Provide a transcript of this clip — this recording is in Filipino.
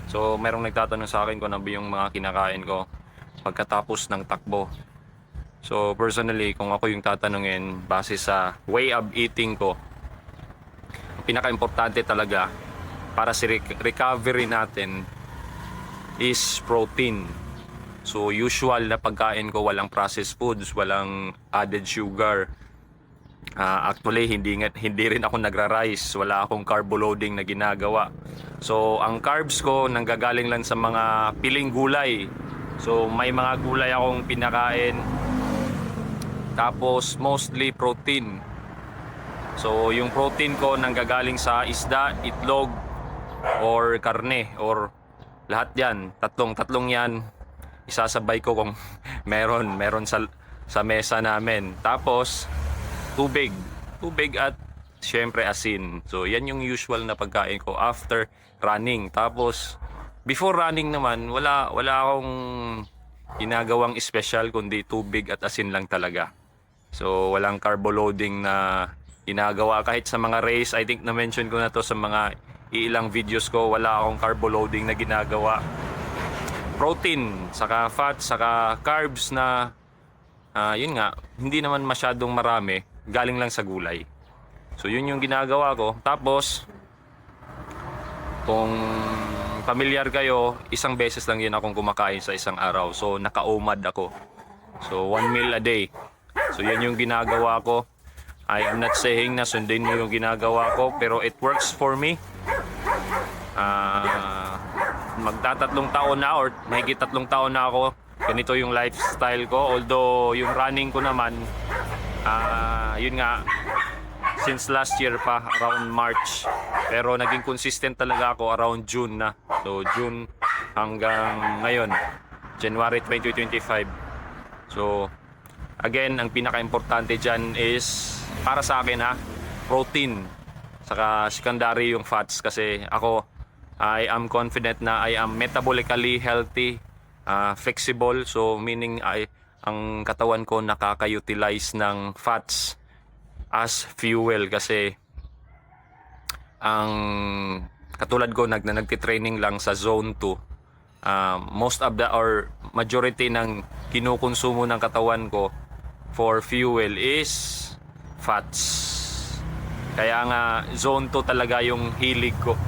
So, merong nagtatanong sa akin kung ano ba yung mga kinakain ko pagkatapos ng takbo. So, personally, kung ako yung tatanungin, base sa way of eating ko, ang pinaka-importante talaga para sa recovery natin is protein. So, usual na pagkain ko, walang processed foods, walang added sugar. Actually, hindi rin ako nagra-rice. Wala akong carbo loading na ginagawa. So, ang carbs ko nanggagaling lang sa mga piling gulay. So, may mga gulay akong pinakain. Tapos, mostly protein. So, yung protein ko nanggagaling sa isda, itlog, or karne, or lahat yan. Tatlong yan. Isasabay ko kung meron sa mesa namin. Tapos, tubig at syempre asin. So yan yung usual na pagkain ko after running. Tapos before running naman, wala akong ginagawang special kundi tubig at asin lang talaga. So walang carbo loading na ginagawa kahit sa mga race. I think na-mention ko na to sa mga ilang videos ko. Wala akong carbo loading na ginagawa. Protein, saka fat, saka carbs na yun nga, hindi naman masyadong marami, galing lang sa gulay. So yun yung ginagawa ko. Tapos kung familiar kayo, isang beses lang yun akong kumakain sa isang araw. So naka-OMAD ako. So 1 meal a day. So yan yung ginagawa ko. I am not saying na sundin mo yung ginagawa ko, pero it works for me. Magtatatlong taon na or mahigit 3 taon na ako, ganito yung lifestyle ko. Although yung running ko naman, yun nga, since last year pa, around March. Pero naging consistent talaga ako around June na. So June hanggang ngayon, January 2025. So again, ang pinaka-importante dyan is, para sa akin protein. Saka secondary yung fats, kasi ako, I am confident na I am metabolically healthy, flexible. So meaning ang katawan ko nakaka-utilize ng fats as fuel, kasi ang katulad ko nagti-training lang sa zone 2. Most of the or majority ng kinukonsumo ng katawan ko for fuel is fats. Kaya nga zone 2 talaga yung hilig ko.